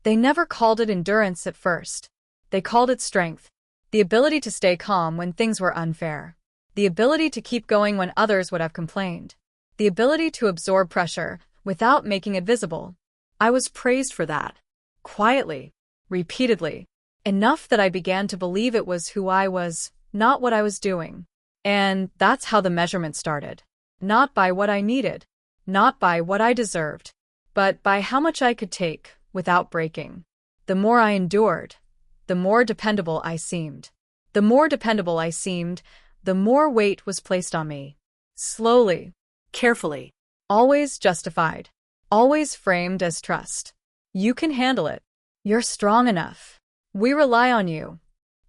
They never called it endurance at first. They called it strength. The ability to stay calm when things were unfair. The ability to keep going when others would have complained. The ability to absorb pressure without making it visible. I was praised for that. Quietly. Repeatedly. Enough that I began to believe it was who I was, not what I was doing. And that's how the measurement started. Not by what I needed. Not by what I deserved. But by how much I could take without breaking. The more I endured, the more dependable I seemed. The more dependable I seemed, the more weight was placed on me. Slowly. Carefully. Always justified. Always framed as trust. You can handle it. You're strong enough. We rely on you.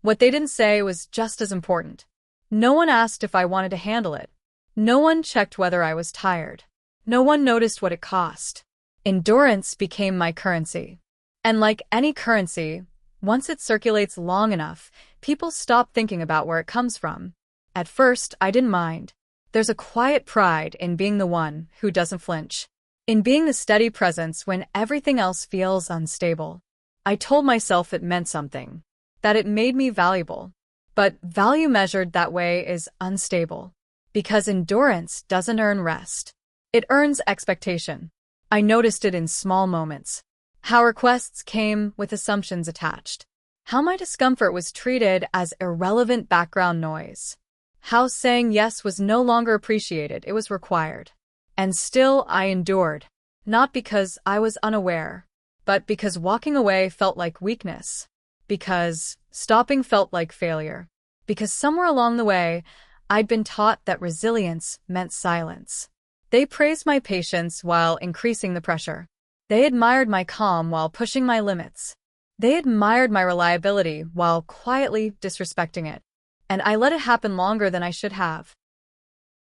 What they didn't say was just as important. No one asked if I wanted to handle it. No one checked whether I was tired. No one noticed what it cost. Endurance became my currency. And like any currency, once it circulates long enough, people stop thinking about where it comes from. At first, I didn't mind. There's a quiet pride in being the one who doesn't flinch. In being the steady presence when everything else feels unstable. I told myself it meant something. That it made me valuable. But value measured that way is unstable. Because endurance doesn't earn rest. It earns expectation. I noticed it in small moments. How requests came with assumptions attached. How my discomfort was treated as irrelevant background noise. How saying yes was no longer appreciated, it was required. And still I endured. Not because I was unaware, but because walking away felt like weakness. Because stopping felt like failure. Because somewhere along the way, I'd been taught that resilience meant silence. They praised my patience while increasing the pressure. They admired my calm while pushing my limits. They admired my reliability while quietly disrespecting it. And I let it happen longer than I should have.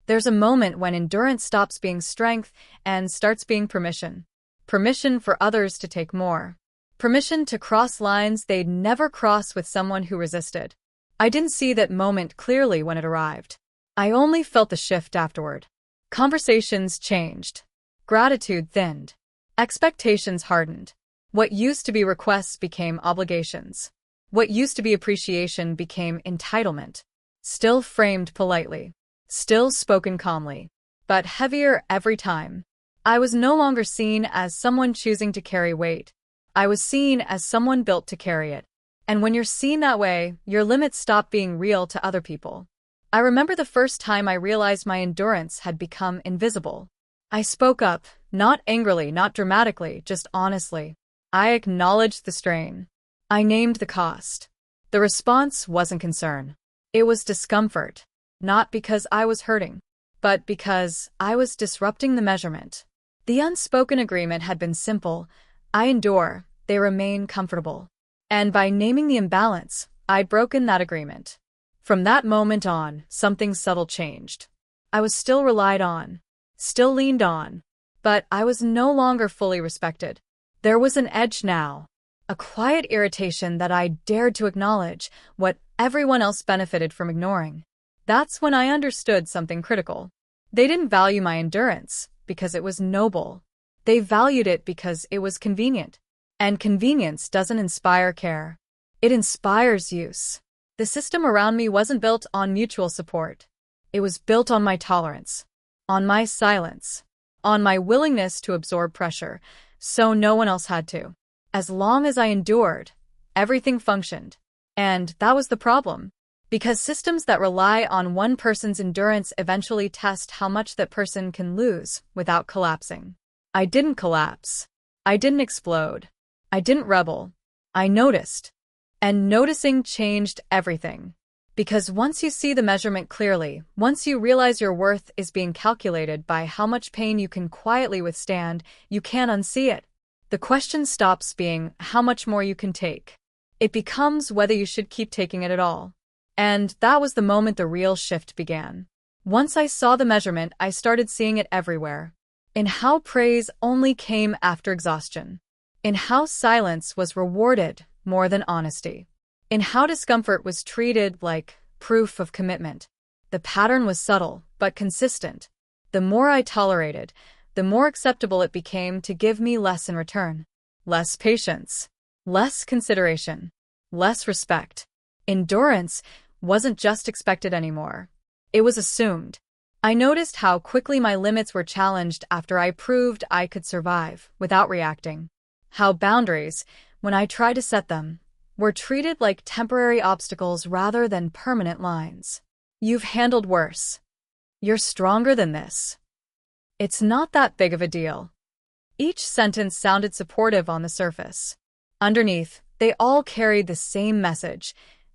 There's a moment when endurance stops being strength and starts being permission. Permission for others to take more. Permission to cross lines they'd never cross with someone who resisted. I didn't see that moment clearly when it arrived. I only felt the shift afterward. Conversations changed. Gratitude thinned. Expectations hardened. What used to be requests became obligations. What used to be appreciation became entitlement. Still framed politely. Still spoken calmly. But heavier every time. I was no longer seen as someone choosing to carry weight. I was seen as someone built to carry it. And when you're seen that way, your limits stop being real to other people. I remember the first time I realized my endurance had become invisible. I spoke up, not angrily, not dramatically, just honestly. I acknowledged the strain. I named the cost. The response wasn't concern. It was discomfort. Not because I was hurting, but because I was disrupting the measurement. The unspoken agreement had been simple. I endure, they remain comfortable. And by naming the imbalance, I'd broken that agreement. From that moment on, something subtle changed. I was still relied on, still leaned on, but I was no longer fully respected. There was an edge now, a quiet irritation that I dared to acknowledge, what everyone else benefited from ignoring. That's when I understood something critical. They didn't value my endurance because it was noble. They valued it because it was convenient. And convenience doesn't inspire care. It inspires use. The system around me wasn't built on mutual support. It was built on my tolerance, on my silence, on my willingness to absorb pressure, so no one else had to. As long as I endured, everything functioned. And that was the problem. Because systems that rely on one person's endurance eventually test how much that person can lose without collapsing. I didn't collapse. I didn't explode. I didn't rebel. I noticed. And noticing changed everything. Because once you see the measurement clearly, once you realize your worth is being calculated by how much pain you can quietly withstand, you can't unsee it. The question stops being how much more you can take. It becomes whether you should keep taking it at all. And that was the moment the real shift began. Once I saw the measurement, I started seeing it everywhere. In how praise only came after exhaustion. In how silence was rewarded more than honesty. In how discomfort was treated like proof of commitment. The pattern was subtle, but consistent. The more I tolerated, the more acceptable it became to give me less in return. Less patience, less consideration, less respect. Endurance wasn't just expected anymore. It was assumed. I noticed how quickly my limits were challenged after I proved I could survive without reacting. How boundaries, when I tried to set them, were treated like temporary obstacles rather than permanent lines. You've handled worse. You're stronger than this. It's not that big of a deal. Each sentence sounded supportive on the surface. Underneath, they all carried the same message.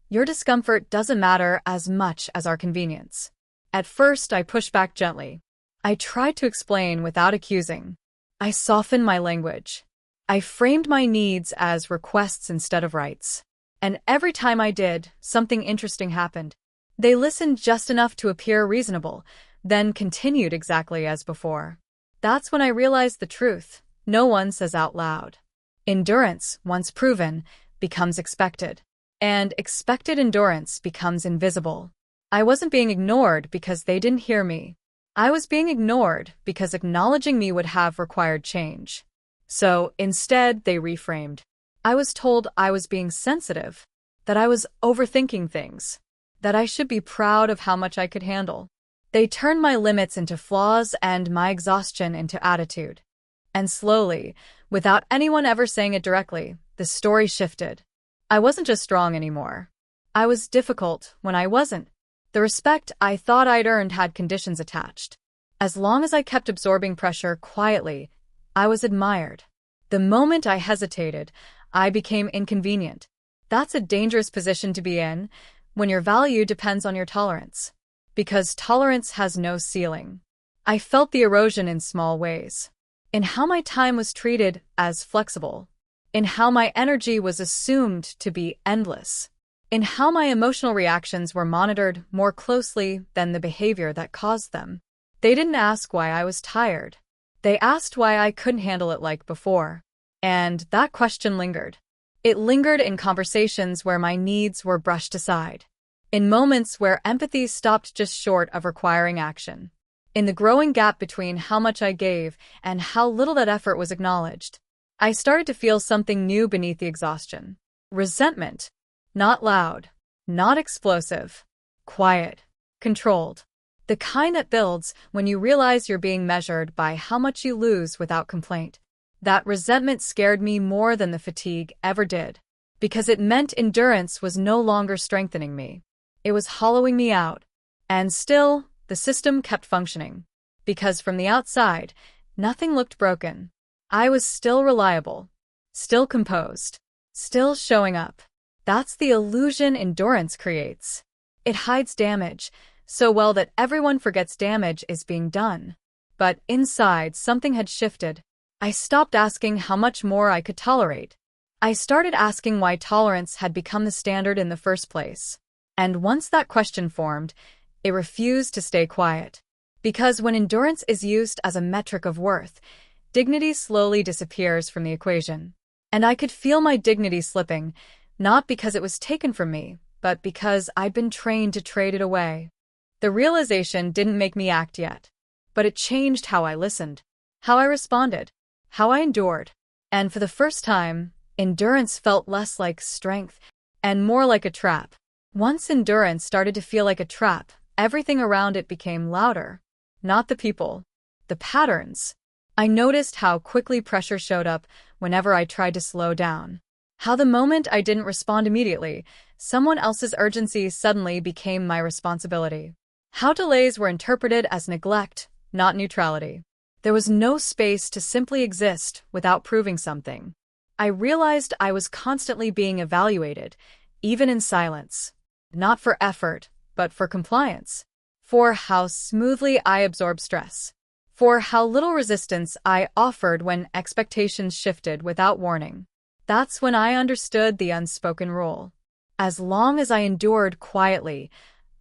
Your discomfort doesn't matter as much as our convenience. At first, I pushed back gently. I tried to explain without accusing. I softened my language. I framed my needs as requests instead of rights. And every time I did, something interesting happened. They listened just enough to appear reasonable, then continued exactly as before. That's when I realized the truth. No one says out loud. Endurance, once proven, becomes expected. And expected endurance becomes invisible. I wasn't being ignored because they didn't hear me. I was being ignored because acknowledging me would have required change. So, instead, they reframed. I was told I was being sensitive, that I was overthinking things, that I should be proud of how much I could handle. They turned my limits into flaws and my exhaustion into attitude. And slowly, without anyone ever saying it directly, the story shifted. I wasn't just strong anymore. I was difficult when I wasn't. The respect I thought I'd earned had conditions attached. As long as I kept absorbing pressure quietly, I was admired. The moment I hesitated, I became inconvenient. That's a dangerous position to be in, when your value depends on your tolerance. Because tolerance has no ceiling. I felt the erosion in small ways. In how my time was treated as flexible. In how my energy was assumed to be endless. In how my emotional reactions were monitored more closely than the behavior that caused them. They didn't ask why I was tired. They asked why I couldn't handle it like before. And that question lingered. It lingered in conversations where my needs were brushed aside. In moments where empathy stopped just short of requiring action. In the growing gap between how much I gave and how little that effort was acknowledged. I started to feel something new beneath the exhaustion. Resentment. Not loud. Not explosive. Quiet. Controlled. The kind that builds when you realize you're being measured by how much you lose without complaint. That resentment scared me more than the fatigue ever did. Because it meant endurance was no longer strengthening me. It was hollowing me out. And still, the system kept functioning. Because from the outside, nothing looked broken. I was still reliable. Still composed. Still showing up. That's the illusion endurance creates. It hides damage so well that everyone forgets damage is being done. But inside, something had shifted. I stopped asking how much more I could tolerate. I started asking why tolerance had become the standard in the first place. And once that question formed, it refused to stay quiet. Because when endurance is used as a metric of worth, dignity slowly disappears from the equation. And I could feel my dignity slipping, not because it was taken from me, but because I'd been trained to trade it away. The realization didn't make me act yet, but it changed how I listened, how I responded, how I endured. And for the first time, endurance felt less like strength and more like a trap. Once endurance started to feel like a trap, everything around it became louder. Not the people, the patterns. I noticed how quickly pressure showed up whenever I tried to slow down. How the moment I didn't respond immediately, someone else's urgency suddenly became my responsibility. How delays were interpreted as neglect, not neutrality. There was no space to simply exist without proving something. I realized I was constantly being evaluated, even in silence. Not for effort, but for compliance. For how smoothly I absorbed stress. For how little resistance I offered when expectations shifted without warning. That's when I understood the unspoken rule. As long as I endured quietly,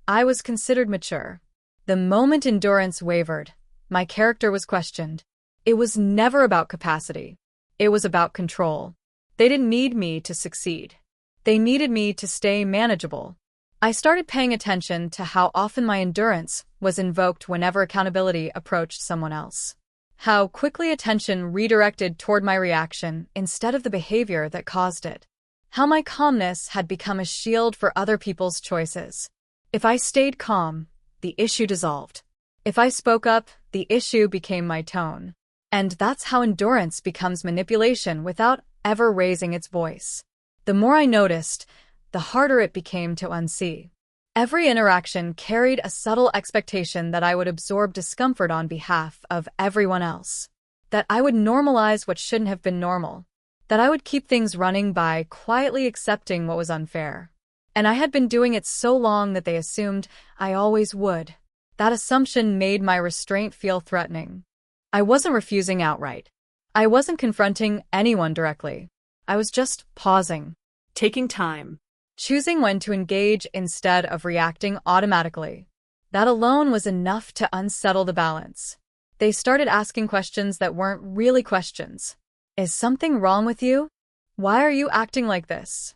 I was considered mature. The moment endurance wavered, my character was questioned. It was never about capacity. It was about control. They didn't need me to succeed. They needed me to stay manageable. I started paying attention to how often my endurance was invoked whenever accountability approached someone else. How quickly attention redirected toward my reaction instead of the behavior that caused it. How my calmness had become a shield for other people's choices. If I stayed calm, the issue dissolved. If I spoke up, the issue became my tone. And that's how endurance becomes manipulation without ever raising its voice. The more I noticed, the harder it became to unsee. Every interaction carried a subtle expectation that I would absorb discomfort on behalf of everyone else. That I would normalize what shouldn't have been normal. That I would keep things running by quietly accepting what was unfair. And I had been doing it so long that they assumed I always would. That assumption made my restraint feel threatening. I wasn't refusing outright. I wasn't confronting anyone directly. I was just pausing. Taking time. Choosing when to engage instead of reacting automatically. That alone was enough to unsettle the balance. They started asking questions that weren't really questions. Is something wrong with you? Why are you acting like this?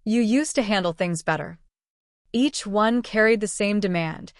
You used to handle things better. Each one carried the same demand.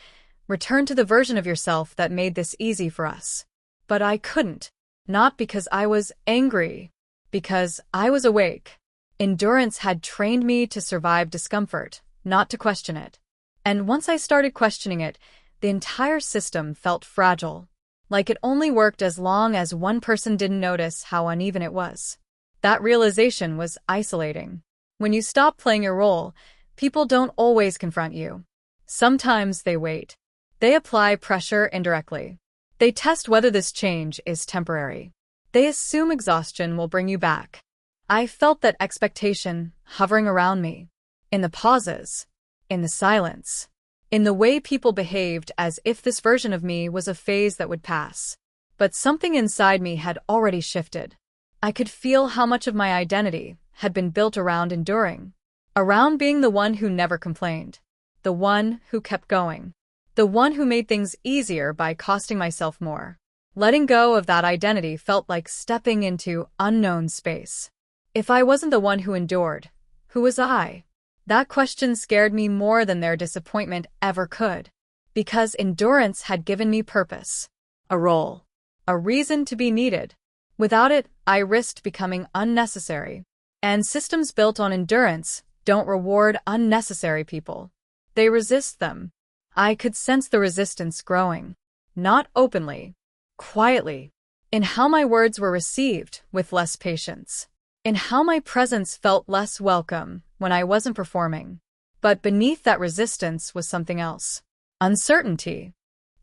Return to the version of yourself that made this easy for us. But I couldn't. Not because I was angry. Because I was awake. Endurance had trained me to survive discomfort, not to question it. And once I started questioning it, the entire system felt fragile. Like it only worked as long as one person didn't notice how uneven it was. That realization was isolating. When you stop playing your role, people don't always confront you. Sometimes they wait. They apply pressure indirectly. They test whether this change is temporary. They assume exhaustion will bring you back. I felt that expectation hovering around me. In the pauses. In the silence. In the way people behaved as if this version of me was a phase that would pass. But something inside me had already shifted. I could feel how much of my identity had been built around enduring. Around being the one who never complained. The one who kept going. The one who made things easier by costing myself more. Letting go of that identity felt like stepping into unknown space. If I wasn't the one who endured, who was I? That question scared me more than their disappointment ever could. Because endurance had given me purpose. A role. A reason to be needed. Without it, I risked becoming unnecessary. And systems built on endurance don't reward unnecessary people. They resist them. I could sense the resistance growing. Not openly. Quietly. In how my words were received with less patience. In how my presence felt less welcome when I wasn't performing. But beneath that resistance was something else. Uncertainty.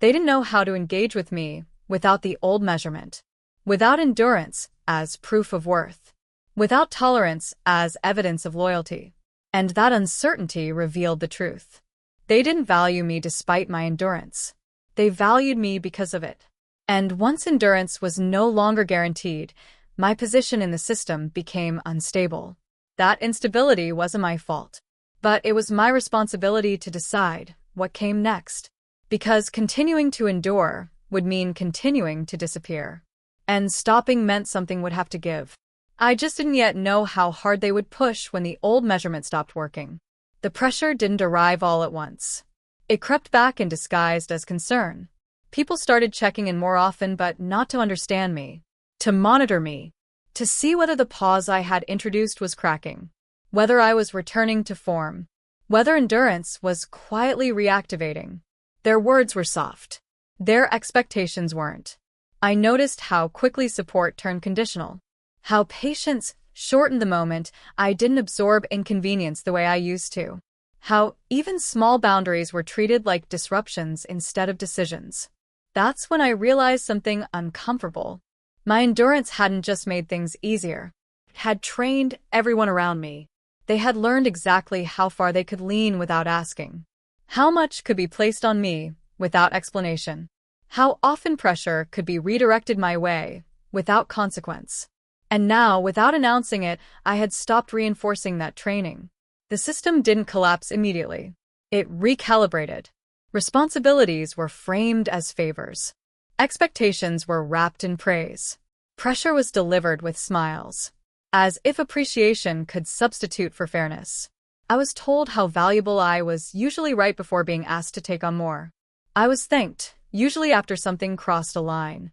They didn't know how to engage with me without the old measurement. Without endurance as proof of worth. Without tolerance as evidence of loyalty. And that uncertainty revealed the truth. They didn't value me despite my endurance. They valued me because of it. And once endurance was no longer guaranteed, my position in the system became unstable. That instability wasn't my fault. But it was my responsibility to decide what came next. Because continuing to endure would mean continuing to disappear. And stopping meant something would have to give. I just didn't yet know how hard they would push when the old measurement stopped working. The pressure didn't arrive all at once. It crept back and disguised as concern. People started checking in more often, but not to understand me. To monitor me, to see whether the pause I had introduced was cracking, whether I was returning to form, whether endurance was quietly reactivating. Their words were soft. Their expectations weren't. I noticed how quickly support turned conditional, how patience shortened the moment I didn't absorb inconvenience the way I used to, how even small boundaries were treated like disruptions instead of decisions. That's when I realized something uncomfortable. My endurance hadn't just made things easier. It had trained everyone around me. They had learned exactly how far they could lean without asking. How much could be placed on me without explanation. How often pressure could be redirected my way without consequence. And now, without announcing it, I had stopped reinforcing that training. The system didn't collapse immediately. It recalibrated. Responsibilities were framed as favors. Expectations were wrapped in praise. Pressure was delivered with smiles. As if appreciation could substitute for fairness. I was told how valuable I was usually right before being asked to take on more. I was thanked, usually after something crossed a line.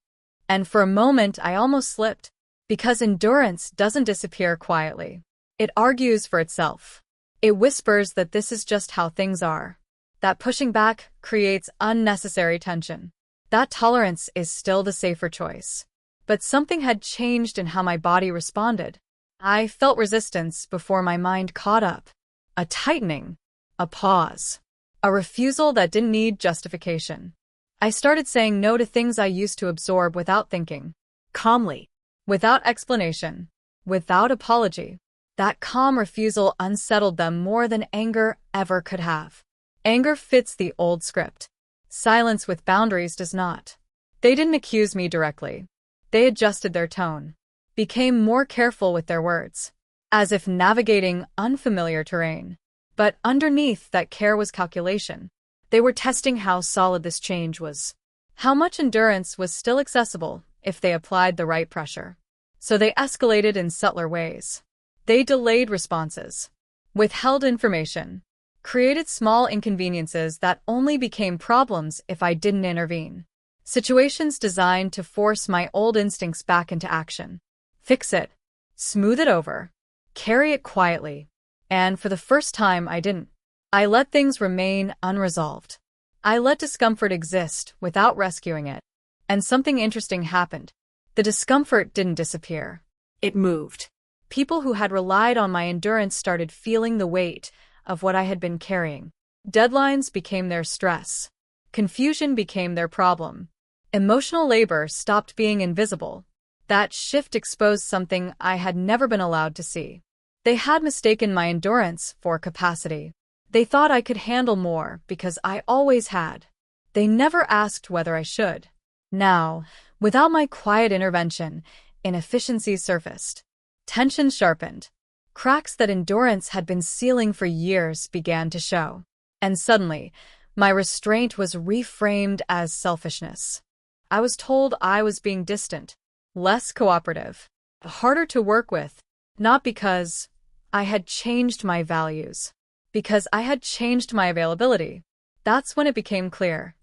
And for a moment, I almost slipped. Because endurance doesn't disappear quietly. It argues for itself. It whispers that this is just how things are. That pushing back creates unnecessary tension. That tolerance is still the safer choice. But something had changed in how my body responded. I felt resistance before my mind caught up. A tightening. A pause. A refusal that didn't need justification. I started saying no to things I used to absorb without thinking. Calmly. Without explanation. Without apology. That calm refusal unsettled them more than anger ever could have. Anger fits the old script. Silence with boundaries does not. They didn't accuse me directly. They adjusted their tone. Became more careful with their words. As if navigating unfamiliar terrain. But underneath that care was calculation. They were testing how solid this change was. How much endurance was still accessible if they applied the right pressure. So they escalated in subtler ways. They delayed responses. Withheld information. Created small inconveniences that only became problems if I didn't intervene. Situations designed to force my old instincts back into action. Fix it. Smooth it over. Carry it quietly. And for the first time, I didn't. I let things remain unresolved. I let discomfort exist without rescuing it. And something interesting happened. The discomfort didn't disappear. It moved. People who had relied on my endurance started feeling the weight of what I had been carrying. Deadlines became their stress. Confusion became their problem. Emotional labor stopped being invisible. That shift exposed something I had never been allowed to see. They had mistaken my endurance for capacity. They thought I could handle more because I always had. They never asked whether I should. Now, without my quiet intervention, inefficiencies surfaced. Tension sharpened. Cracks that endurance had been sealing for years began to show. And suddenly, my restraint was reframed as selfishness. I was told I was being distant, less cooperative, harder to work with, not because I had changed my values, because I had changed my availability. That's when it became clear.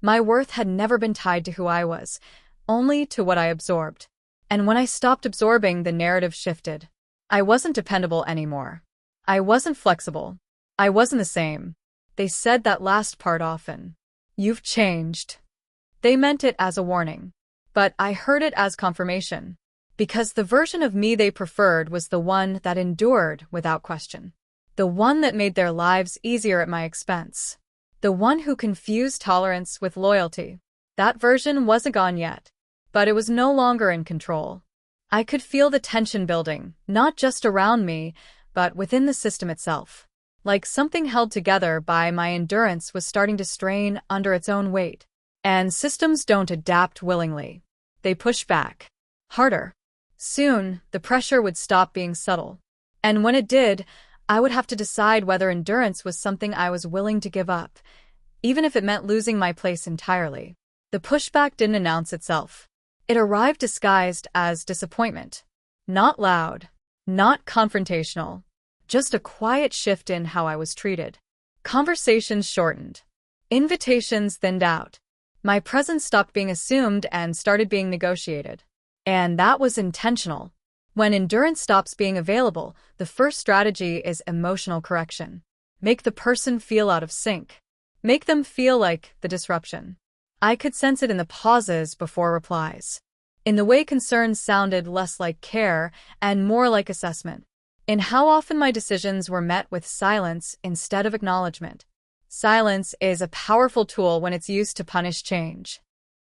My worth had never been tied to who I was, only to what I absorbed. And when I stopped absorbing, the narrative shifted. I wasn't dependable anymore. I wasn't flexible. I wasn't the same. They said that last part often. You've changed. They meant it as a warning. But I heard it as confirmation. Because the version of me they preferred was the one that endured without question. The one that made their lives easier at my expense. The one who confused tolerance with loyalty. That version wasn't gone yet. But it was no longer in control. I could feel the tension building, not just around me, but within the system itself. Like something held together by my endurance was starting to strain under its own weight. And systems don't adapt willingly. They push back. Harder. Soon, the pressure would stop being subtle. And when it did, I would have to decide whether endurance was something I was willing to give up, even if it meant losing my place entirely. The pushback didn't announce itself. It arrived disguised as disappointment. Not loud, not confrontational, just a quiet shift in how I was treated. Conversations shortened. Invitations thinned out. My presence stopped being assumed and started being negotiated. And that was intentional. When endurance stops being available, the first strategy is emotional correction. Make the person feel out of sync. Make them feel like the disruption. I could sense it in the pauses before replies. In the way concerns sounded less like care and more like assessment. In how often my decisions were met with silence instead of acknowledgement. Silence is a powerful tool when it's used to punish change.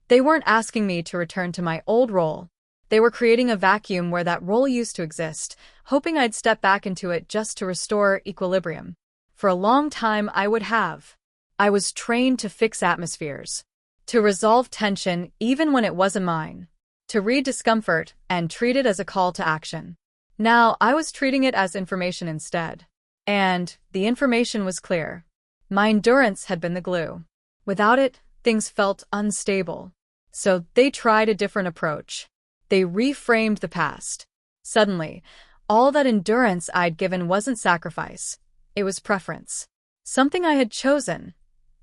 They weren't asking me to return to my old role. They were creating a vacuum where that role used to exist, hoping I'd step back into it just to restore equilibrium. For a long time, I would have. I was trained to fix atmospheres, to resolve tension even when it wasn't mine, to read discomfort and treat it as a call to action. Now, I was treating it as information instead. And the information was clear. My endurance had been the glue. Without it, things felt unstable. So they tried a different approach. They reframed the past. Suddenly, all that endurance I'd given wasn't sacrifice. It was preference. Something I had chosen,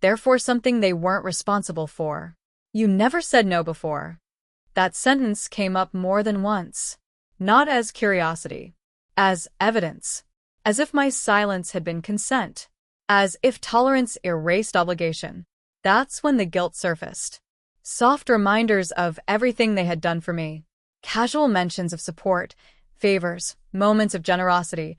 therefore something they weren't responsible for. You never said no before. That sentence came up more than once. Not as curiosity. As evidence. As if my silence had been consent. As if tolerance erased obligation. That's when the guilt surfaced. Soft reminders of everything they had done for me. Casual mentions of support, favors, moments of generosity.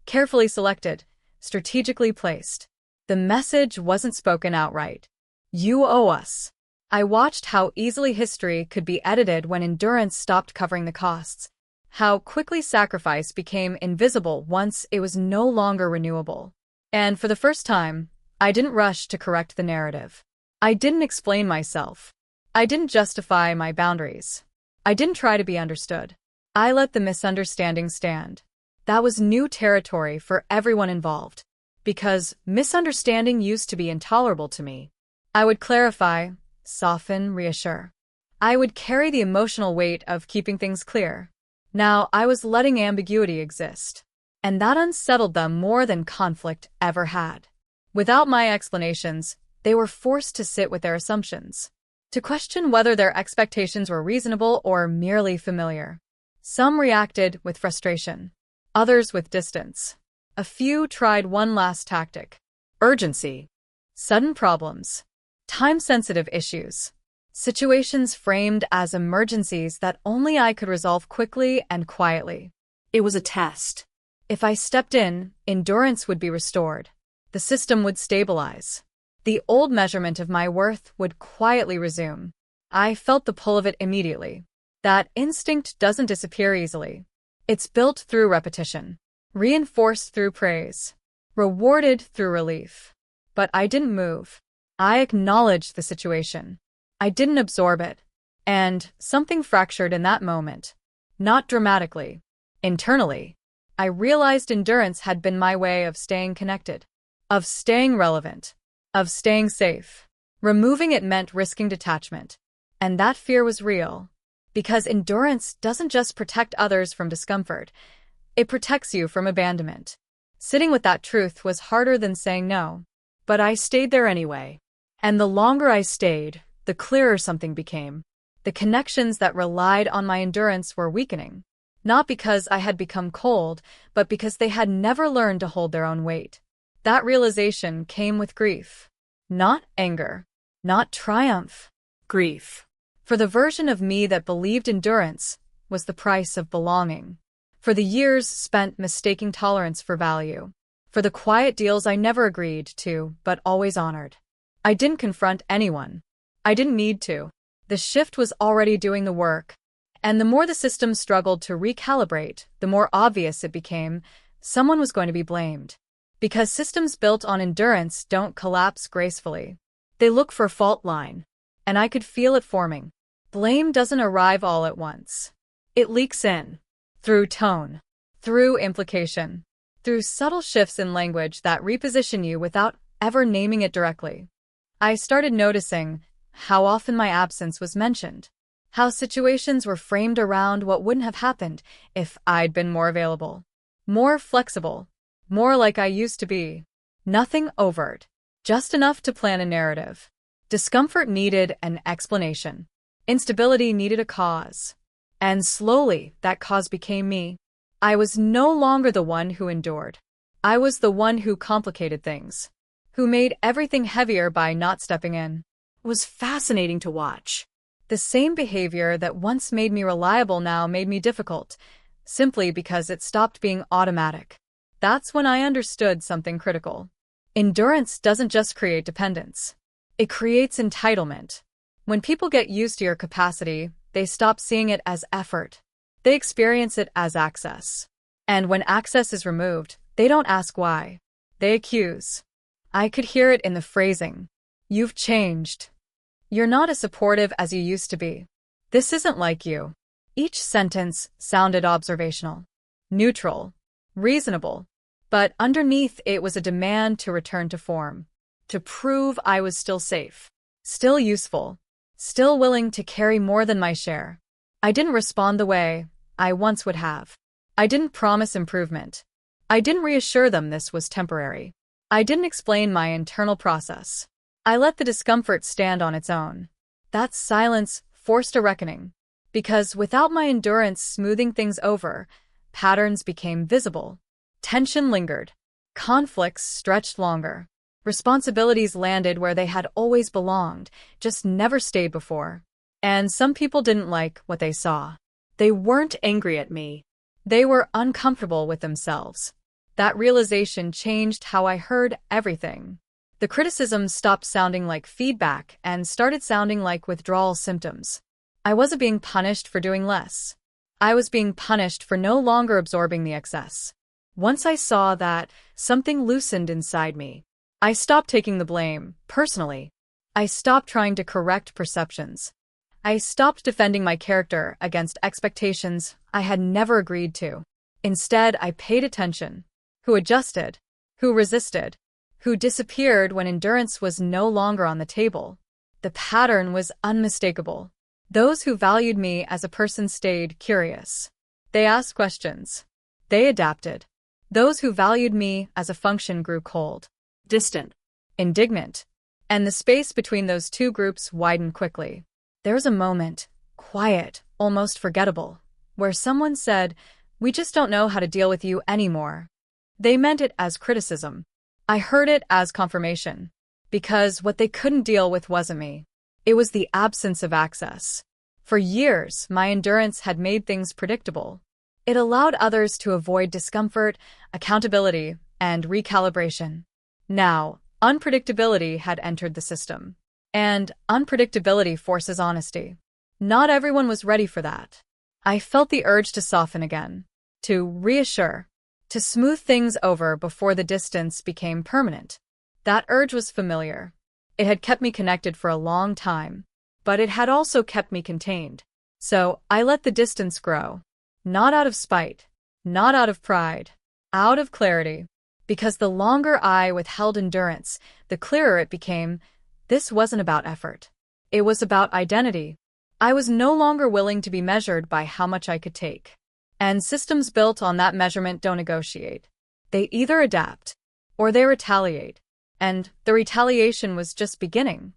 Carefully selected, strategically placed. The message wasn't spoken outright. You owe us. I watched how easily history could be edited when endurance stopped covering the costs. How quickly sacrifice became invisible once it was no longer renewable. And for the first time, I didn't rush to correct the narrative. I didn't explain myself. I didn't justify my boundaries. I didn't try to be understood. I let the misunderstanding stand. That was new territory for everyone involved. Because misunderstanding used to be intolerable to me. I would clarify, soften, reassure. I would carry the emotional weight of keeping things clear. Now I was letting ambiguity exist. And that unsettled them more than conflict ever had. Without my explanations, they were forced to sit with their assumptions. To question whether their expectations were reasonable or merely familiar. Some reacted with frustration. Others with distance. A few tried one last tactic. Urgency. Sudden problems. Time-sensitive issues. Situations framed as emergencies that only I could resolve quickly and quietly. It was a test. If I stepped in, endurance would be restored. The system would stabilize. The old measurement of my worth would quietly resume. I felt the pull of it immediately. That instinct doesn't disappear easily. It's built through repetition. Reinforced through praise. Rewarded through relief. But I didn't move. I acknowledged the situation. I didn't absorb it. And something fractured in that moment. Not dramatically. Internally. I realized endurance had been my way of staying connected. Of staying relevant. Of staying safe. Removing it meant risking detachment. And that fear was real. Because endurance doesn't just protect others from discomfort. It protects you from abandonment. Sitting with that truth was harder than saying no. But I stayed there anyway. And the longer I stayed, the clearer something became. The connections that relied on my endurance were weakening. Not because I had become cold, but because they had never learned to hold their own weight. That realization came with grief. Not anger. Not triumph. Grief. For the version of me that believed endurance was the price of belonging. For the years spent mistaking tolerance for value. For the quiet deals I never agreed to, but always honored. I didn't confront anyone. I didn't need to. The shift was already doing the work. And the more the system struggled to recalibrate, the more obvious it became someone was going to be blamed. Because systems built on endurance don't collapse gracefully. They look for a fault line. And I could feel it forming. Blame doesn't arrive all at once. It leaks in. Through tone. Through implication. Through subtle shifts in language that reposition you without ever naming it directly. I started noticing how often my absence was mentioned. How situations were framed around what wouldn't have happened if I'd been more available. More flexible. More like I used to be. Nothing overt. Just enough to plan a narrative. Discomfort needed an explanation. Instability needed a cause. And slowly, that cause became me. I was no longer the one who endured. I was the one who complicated things. Who made everything heavier by not stepping in. It was fascinating to watch. The same behavior that once made me reliable now made me difficult, simply because it stopped being automatic. That's when I understood something critical. Endurance doesn't just create dependence. It creates entitlement. When people get used to your capacity, they stop seeing it as effort. They experience it as access. And when access is removed, they don't ask why. They accuse. I could hear it in the phrasing. You've changed. You're not as supportive as you used to be. This isn't like you. Each sentence sounded observational, neutral, reasonable. But underneath it was a demand to return to form. To prove I was still safe. Still useful. Still willing to carry more than my share. I didn't respond the way I once would have. I didn't promise improvement. I didn't reassure them this was temporary. I didn't explain my internal process. I let the discomfort stand on its own. That silence forced a reckoning. Because without my endurance smoothing things over, patterns became visible. Tension lingered. Conflicts stretched longer. Responsibilities landed where they had always belonged, just never stayed before. And some people didn't like what they saw. They weren't angry at me. They were uncomfortable with themselves. That realization changed how I heard everything. The criticism stopped sounding like feedback and started sounding like withdrawal symptoms. I wasn't being punished for doing less. I was being punished for no longer absorbing the excess. Once I saw that, something loosened inside me. I stopped taking the blame, personally. I stopped trying to correct perceptions. I stopped defending my character against expectations I had never agreed to. Instead, I paid attention. Who adjusted? Who resisted? Who disappeared when endurance was no longer on the table? The pattern was unmistakable. Those who valued me as a person stayed curious. They asked questions. They adapted. Those who valued me as a function grew cold, distant, indignant. And the space between those two groups widened quickly. There was a moment, quiet, almost forgettable, where someone said, "We just don't know how to deal with you anymore." They meant it as criticism. I heard it as confirmation. Because what they couldn't deal with wasn't me. It was the absence of access. For years, my endurance had made things predictable. It allowed others to avoid discomfort, accountability, and recalibration. Now, unpredictability had entered the system. And unpredictability forces honesty. Not everyone was ready for that. I felt the urge to soften again, to reassure, to smooth things over before the distance became permanent. That urge was familiar. It had kept me connected for a long time, but it had also kept me contained. So I let the distance grow. Not out of spite, not out of pride, out of clarity. Because the longer I withheld endurance, the clearer it became. This wasn't about effort. It was about identity. I was no longer willing to be measured by how much I could take. And systems built on that measurement don't negotiate. They either adapt or they retaliate. And the retaliation was just beginning.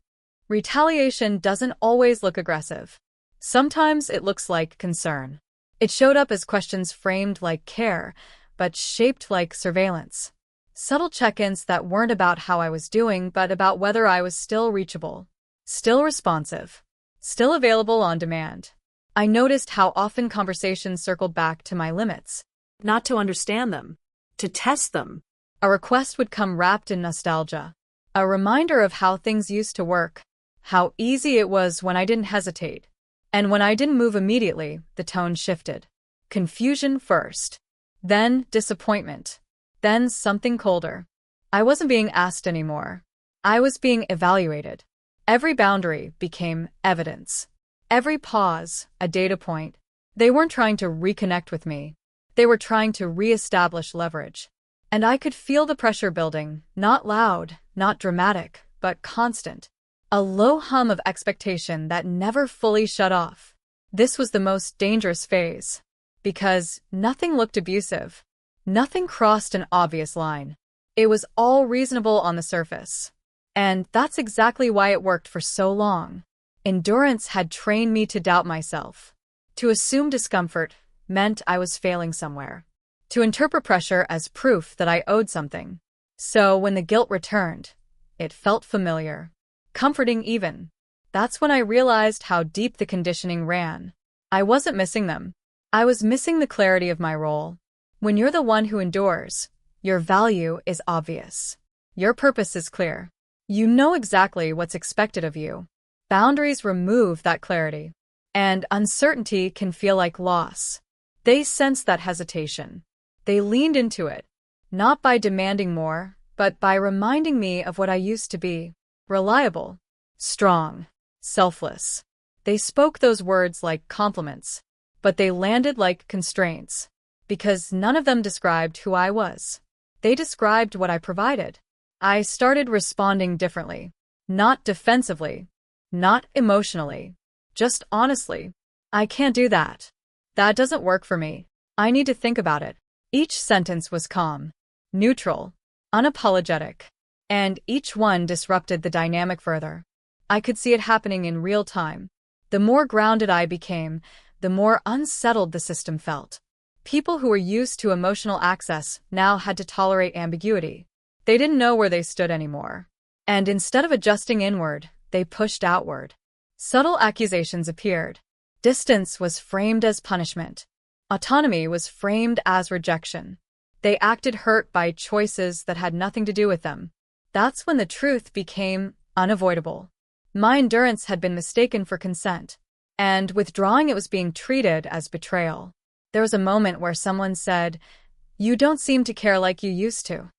Retaliation doesn't always look aggressive. Sometimes it looks like concern. It showed up as questions framed like care, but shaped like surveillance. Subtle check-ins that weren't about how I was doing, but about whether I was still reachable, still responsive, still available on demand. I noticed how often conversations circled back to my limits. Not to understand them, to test them. A request would come wrapped in nostalgia. A reminder of how things used to work, how easy it was when I didn't hesitate. And when I didn't move immediately, the tone shifted. Confusion first, then disappointment. Then something colder. I wasn't being asked anymore. I was being evaluated. Every boundary became evidence. Every pause, a data point. They weren't trying to reconnect with me. They were trying to reestablish leverage. And I could feel the pressure building, not loud, not dramatic, but constant. A low hum of expectation that never fully shut off. This was the most dangerous phase. Because nothing looked abusive. Nothing crossed an obvious line. It was all reasonable on the surface. And that's exactly why it worked for so long. Endurance had trained me to doubt myself. To assume discomfort meant I was failing somewhere. To interpret pressure as proof that I owed something. So when the guilt returned, it felt familiar. Comforting even. That's when I realized how deep the conditioning ran. I wasn't missing them. I was missing the clarity of my role. When you're the one who endures, your value is obvious. Your purpose is clear. You know exactly what's expected of you. Boundaries remove that clarity. And uncertainty can feel like loss. They sensed that hesitation. They leaned into it, not by demanding more, but by reminding me of what I used to be. Reliable, strong, selfless. They spoke those words like compliments, but they landed like constraints. Because none of them described who I was. They described what I provided. I started responding differently. Not defensively. Not emotionally. Just honestly. I can't do that. That doesn't work for me. I need to think about it. Each sentence was calm, neutral, unapologetic. And each one disrupted the dynamic further. I could see it happening in real time. The more grounded I became, the more unsettled the system felt. People who were used to emotional access now had to tolerate ambiguity. They didn't know where they stood anymore. And instead of adjusting inward, they pushed outward. Subtle accusations appeared. Distance was framed as punishment. Autonomy was framed as rejection. They acted hurt by choices that had nothing to do with them. That's when the truth became unavoidable. My endurance had been mistaken for consent, and withdrawing it was being treated as betrayal. There was a moment where someone said, "You don't seem to care like you used to."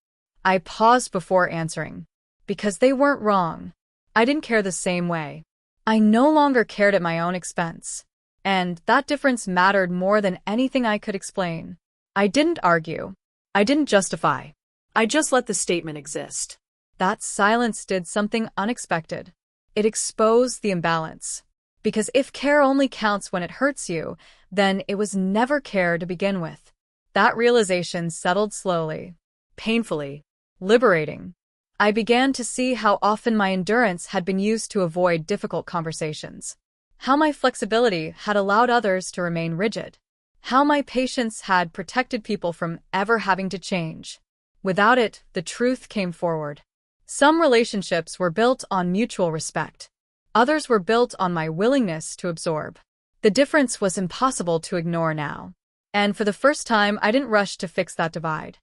I paused before answering, because they weren't wrong. I didn't care the same way. I no longer cared at my own expense, and that difference mattered more than anything I could explain. I didn't argue. I didn't justify. I just let the statement exist. That silence did something unexpected. It exposed the imbalance. Because if care only counts when it hurts you, then it was never care to begin with. That realization settled slowly, painfully, liberating. I began to see how often my endurance had been used to avoid difficult conversations. How my flexibility had allowed others to remain rigid. How my patience had protected people from ever having to change. Without it, the truth came forward. Some relationships were built on mutual respect. Others were built on my willingness to absorb. The difference was impossible to ignore now. And for the first time, I didn't rush to fix that divide.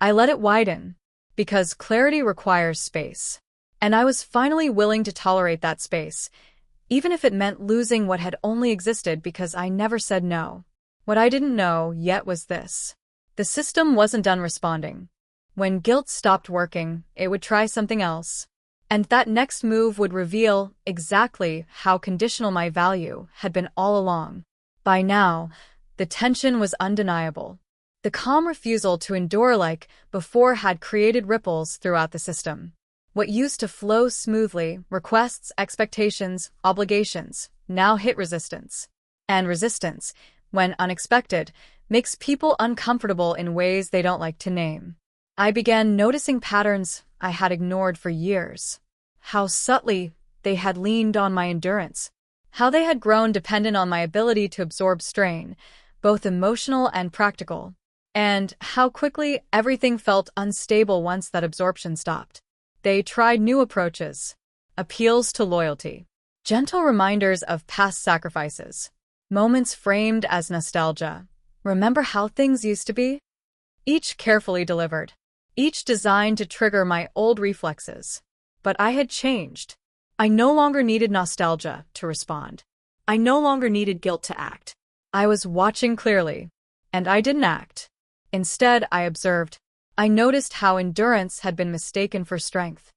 I let it widen, because clarity requires space. And I was finally willing to tolerate that space, even if it meant losing what had only existed because I never said no. What I didn't know yet was this. The system wasn't done responding. When guilt stopped working, it would try something else. And that next move would reveal exactly how conditional my value had been all along. By now, the tension was undeniable. The calm refusal to endure like before had created ripples throughout the system. What used to flow smoothly, requests, expectations, obligations, now hit resistance. And resistance, when unexpected, makes people uncomfortable in ways they don't like to name. I began noticing patterns I had ignored for years. How subtly they had leaned on my endurance. How they had grown dependent on my ability to absorb strain, both emotional and practical. And how quickly everything felt unstable once that absorption stopped. They tried new approaches, appeals to loyalty, gentle reminders of past sacrifices, moments framed as nostalgia. Remember how things used to be? Each carefully delivered, each designed to trigger my old reflexes. But I had changed. I no longer needed nostalgia to respond. I no longer needed guilt to act. I was watching clearly, and I didn't act. Instead, I observed. I noticed how endurance had been mistaken for strength,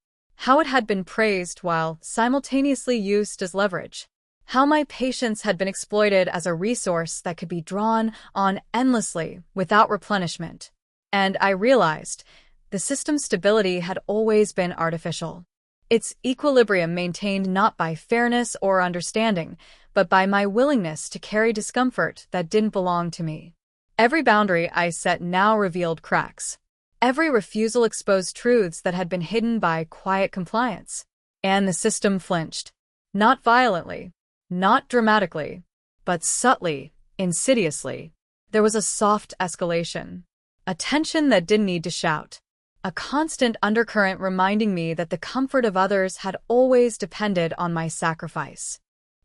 how it had been praised while simultaneously used as leverage, how my patience had been exploited as a resource that could be drawn on endlessly without replenishment. And I realized the system's stability had always been artificial. Its equilibrium maintained not by fairness or understanding, but by my willingness to carry discomfort that didn't belong to me. Every boundary I set now revealed cracks. Every refusal exposed truths that had been hidden by quiet compliance. And the system flinched. Not violently, not dramatically, but subtly, insidiously. There was a soft escalation. A tension that didn't need to shout. A constant undercurrent reminding me that the comfort of others had always depended on my sacrifice.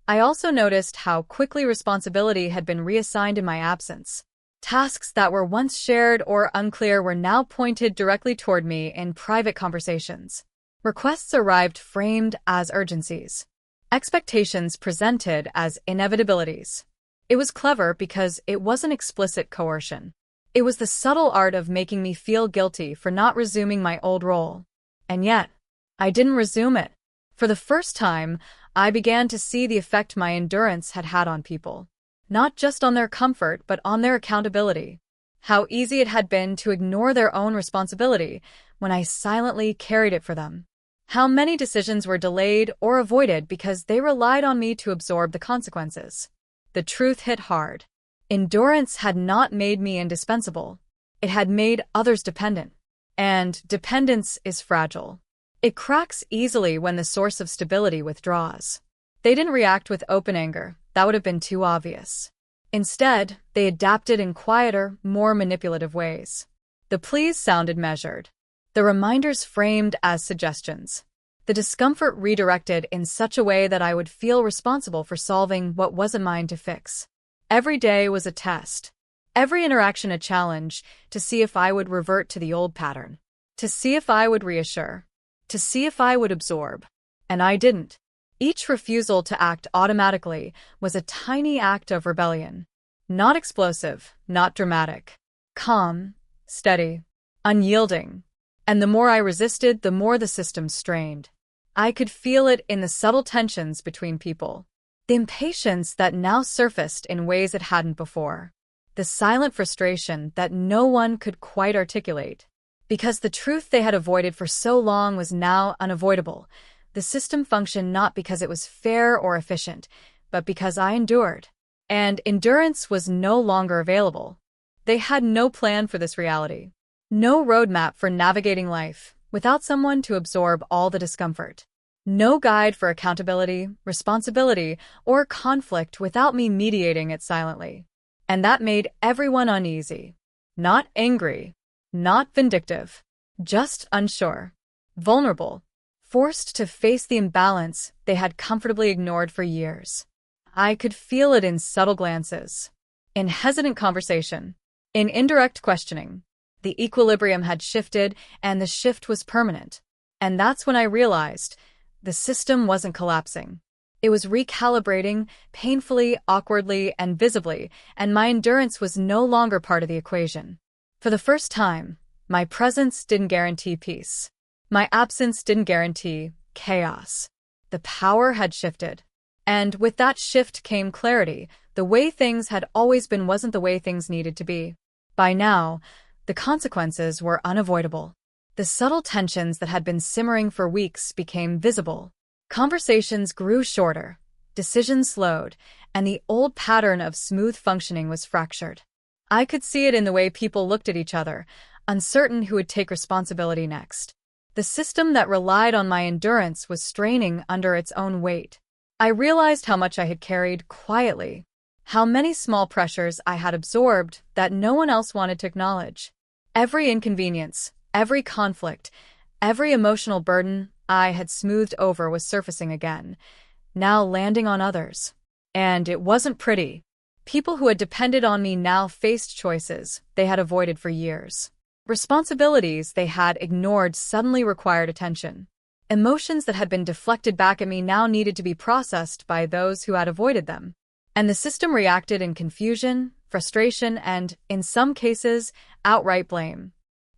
I also noticed how quickly responsibility had been reassigned in my absence. Tasks that were once shared or unclear were now pointed directly toward me in private conversations. Requests arrived framed as urgencies. Expectations presented as inevitabilities. It was clever because it wasn't explicit coercion. It was the subtle art of making me feel guilty for not resuming my old role. And yet, I didn't resume it. For the first time, I began to see the effect my endurance had had on people. Not just on their comfort, but on their accountability. How easy it had been to ignore their own responsibility when I silently carried it for them. How many decisions were delayed or avoided because they relied on me to absorb the consequences. The truth hit hard. Endurance had not made me indispensable. It had made others dependent. And dependence is fragile. It cracks easily when the source of stability withdraws. They didn't react with open anger. That would have been too obvious. Instead, they adapted in quieter, more manipulative ways. The pleas sounded measured. The reminders framed as suggestions. The discomfort redirected in such a way that I would feel responsible for solving what wasn't mine to fix. Every day was a test. Every interaction a challenge to see if I would revert to the old pattern. To see if I would reassure. To see if I would absorb. And I didn't. Each refusal to act automatically was a tiny act of rebellion. Not explosive, not dramatic. Calm, steady, unyielding. And the more I resisted, the more the system strained. I could feel it in the subtle tensions between people. The impatience that now surfaced in ways it hadn't before. The silent frustration that no one could quite articulate. Because the truth they had avoided for so long was now unavoidable. The system functioned not because it was fair or efficient, but because I endured. And endurance was no longer available. They had no plan for this reality. No roadmap for navigating life without someone to absorb all the discomfort. No guide for accountability, responsibility, or conflict without me mediating it silently. And that made everyone uneasy. Not angry. Not vindictive. Just unsure. Vulnerable. Forced to face the imbalance they had comfortably ignored for years. I could feel it in subtle glances. In hesitant conversation. In indirect questioning. The equilibrium had shifted, and the shift was permanent. And that's when I realized the system wasn't collapsing. It was recalibrating, painfully, awkwardly, and visibly, and my endurance was no longer part of the equation. For the first time, my presence didn't guarantee peace. My absence didn't guarantee chaos. The power had shifted. And with that shift came clarity. The way things had always been wasn't the way things needed to be. By now, the consequences were unavoidable. The subtle tensions that had been simmering for weeks became visible. Conversations grew shorter, decisions slowed, and the old pattern of smooth functioning was fractured. I could see it in the way people looked at each other, uncertain who would take responsibility next. The system that relied on my endurance was straining under its own weight. I realized how much I had carried quietly, how many small pressures I had absorbed that no one else wanted to acknowledge. Every inconvenience, every conflict, every emotional burden I had smoothed over was surfacing again, now landing on others. And it wasn't pretty. People who had depended on me now faced choices they had avoided for years. Responsibilities they had ignored suddenly required attention. Emotions that had been deflected back at me now needed to be processed by those who had avoided them. And the system reacted in confusion, frustration, and, in some cases, outright blame.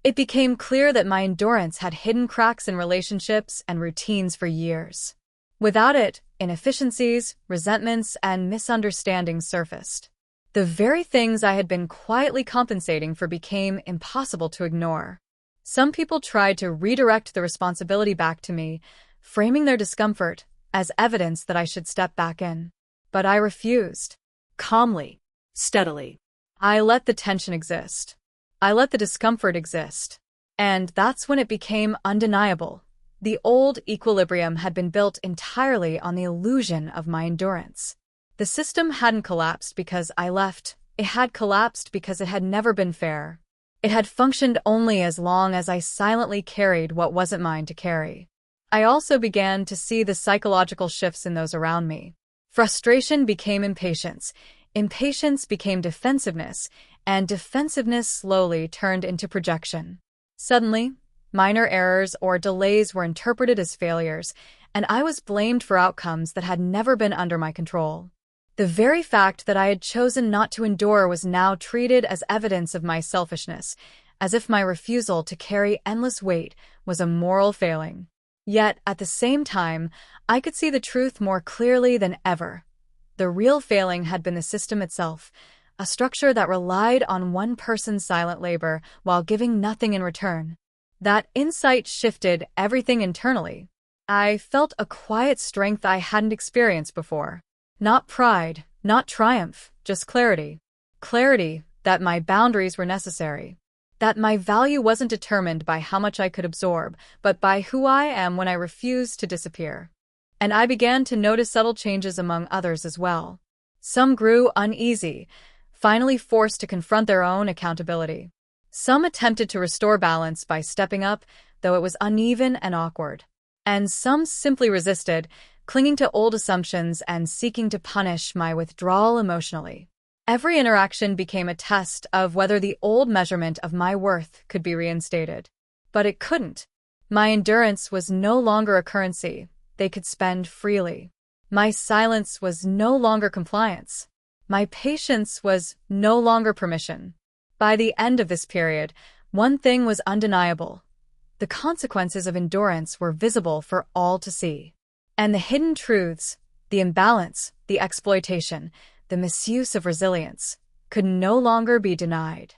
It became clear that my endurance had hidden cracks in relationships and routines for years. Without it, inefficiencies, resentments, and misunderstandings surfaced. The very things I had been quietly compensating for became impossible to ignore. Some people tried to redirect the responsibility back to me, framing their discomfort as evidence that I should step back in. But I refused. Calmly, steadily. I let the tension exist. I let the discomfort exist. And that's when it became undeniable. The old equilibrium had been built entirely on the illusion of my endurance. The system hadn't collapsed because I left. It had collapsed because it had never been fair. It had functioned only as long as I silently carried what wasn't mine to carry. I also began to see the psychological shifts in those around me. Frustration became impatience. Impatience became defensiveness, and defensiveness slowly turned into projection. Suddenly, minor errors or delays were interpreted as failures, and I was blamed for outcomes that had never been under my control. The very fact that I had chosen not to endure was now treated as evidence of my selfishness, as if my refusal to carry endless weight was a moral failing. Yet, at the same time, I could see the truth more clearly than ever. The real failing had been the system itself, a structure that relied on one person's silent labor while giving nothing in return. That insight shifted everything internally. I felt a quiet strength I hadn't experienced before. Not pride, not triumph, just clarity. Clarity that my boundaries were necessary. That my value wasn't determined by how much I could absorb, but by who I am when I refused to disappear. And I began to notice subtle changes among others as well. Some grew uneasy, finally forced to confront their own accountability. Some attempted to restore balance by stepping up, though it was uneven and awkward. And some simply resisted, clinging to old assumptions and seeking to punish my withdrawal emotionally. Every interaction became a test of whether the old measurement of my worth could be reinstated. But it couldn't. My endurance was no longer a currency they could spend freely. My silence was no longer compliance. My patience was no longer permission. By the end of this period, one thing was undeniable. The consequences of endurance were visible for all to see. And the hidden truths, the imbalance, the exploitation, the misuse of resilience, could no longer be denied.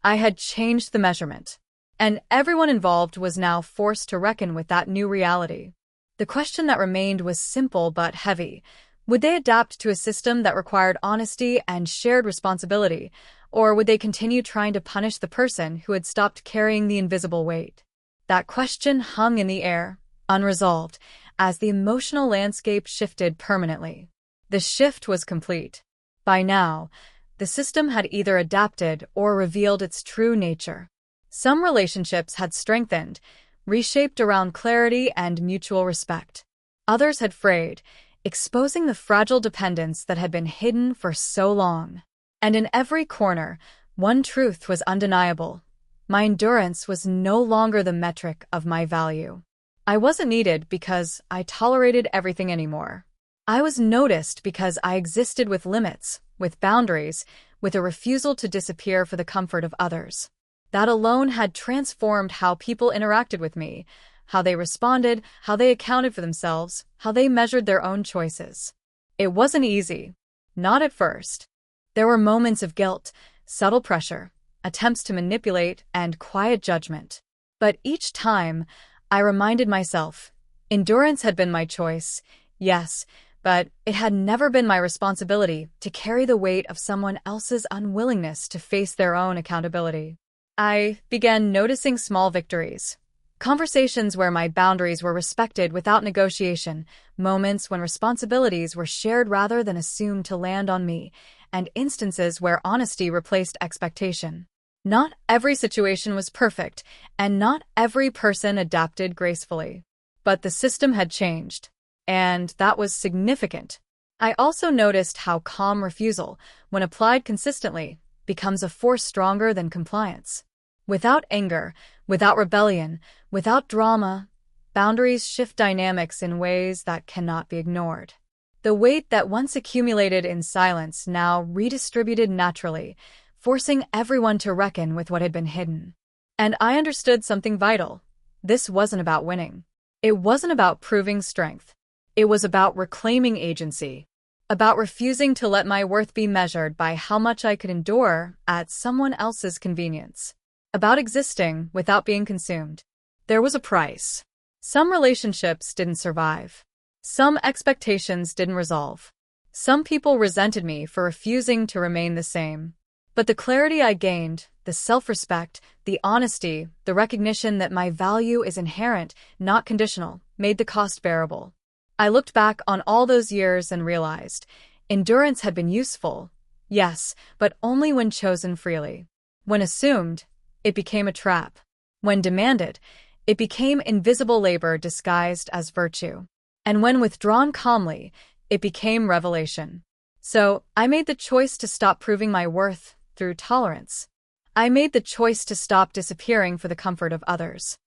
I had changed the measurement, and everyone involved was now forced to reckon with that new reality. The question that remained was simple but heavy. Would they adapt to a system that required honesty and shared responsibility, or would they continue trying to punish the person who had stopped carrying the invisible weight? That question hung in the air, unresolved, as the emotional landscape shifted permanently. The shift was complete. By now, the system had either adapted or revealed its true nature. Some relationships had strengthened, reshaped around clarity and mutual respect. Others had frayed, exposing the fragile dependence that had been hidden for so long. And in every corner, one truth was undeniable. My endurance was no longer the metric of my value. I wasn't needed because I tolerated everything anymore. I was noticed because I existed with limits, with boundaries, with a refusal to disappear for the comfort of others. That alone had transformed how people interacted with me, how they responded, how they accounted for themselves, how they measured their own choices. It wasn't easy. Not at first. There were moments of guilt, subtle pressure, attempts to manipulate, and quiet judgment. But each time, I reminded myself, endurance had been my choice, yes, but it had never been my responsibility to carry the weight of someone else's unwillingness to face their own accountability. I began noticing small victories. Conversations where my boundaries were respected without negotiation, moments when responsibilities were shared rather than assumed to land on me, and instances where honesty replaced expectation. Not every situation was perfect, and not every person adapted gracefully. But the system had changed, and that was significant. I also noticed how calm refusal, when applied consistently, becomes a force stronger than compliance. Without anger, without rebellion, without drama, boundaries shift dynamics in ways that cannot be ignored. The weight that once accumulated in silence now redistributed naturally, forcing everyone to reckon with what had been hidden. And I understood something vital. This wasn't about winning. It wasn't about proving strength. It was about reclaiming agency, about refusing to let my worth be measured by how much I could endure at someone else's convenience, about existing without being consumed. There was a price. Some relationships didn't survive. Some expectations didn't resolve. Some people resented me for refusing to remain the same. But the clarity I gained, the self-respect, the honesty, the recognition that my value is inherent, not conditional, made the cost bearable. I looked back on all those years and realized endurance had been useful, yes, but only when chosen freely. When assumed, it became a trap. When demanded, it became invisible labor disguised as virtue. And when withdrawn calmly, it became revelation. So, I made the choice to stop proving my worth through tolerance. I made the choice to stop disappearing for the comfort of others.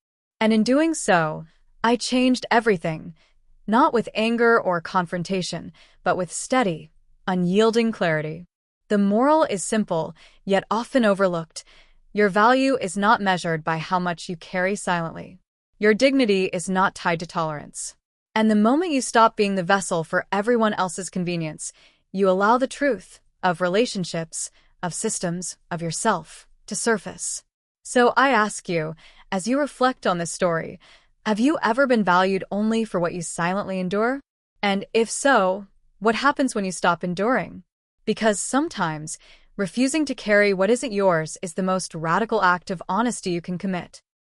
And in doing so, I changed everything, not with anger or confrontation, but with steady, unyielding clarity. The moral is simple, yet often overlooked. Your value is not measured by how much you carry silently. Your dignity is not tied to tolerance. And the moment you stop being the vessel for everyone else's convenience, you allow the truth of relationships, of systems, of yourself to surface. So I ask you, as you reflect on this story, have you ever been valued only for what you silently endure? And if so, what happens when you stop enduring? Because sometimes, refusing to carry what isn't yours is the most radical act of honesty you can commit.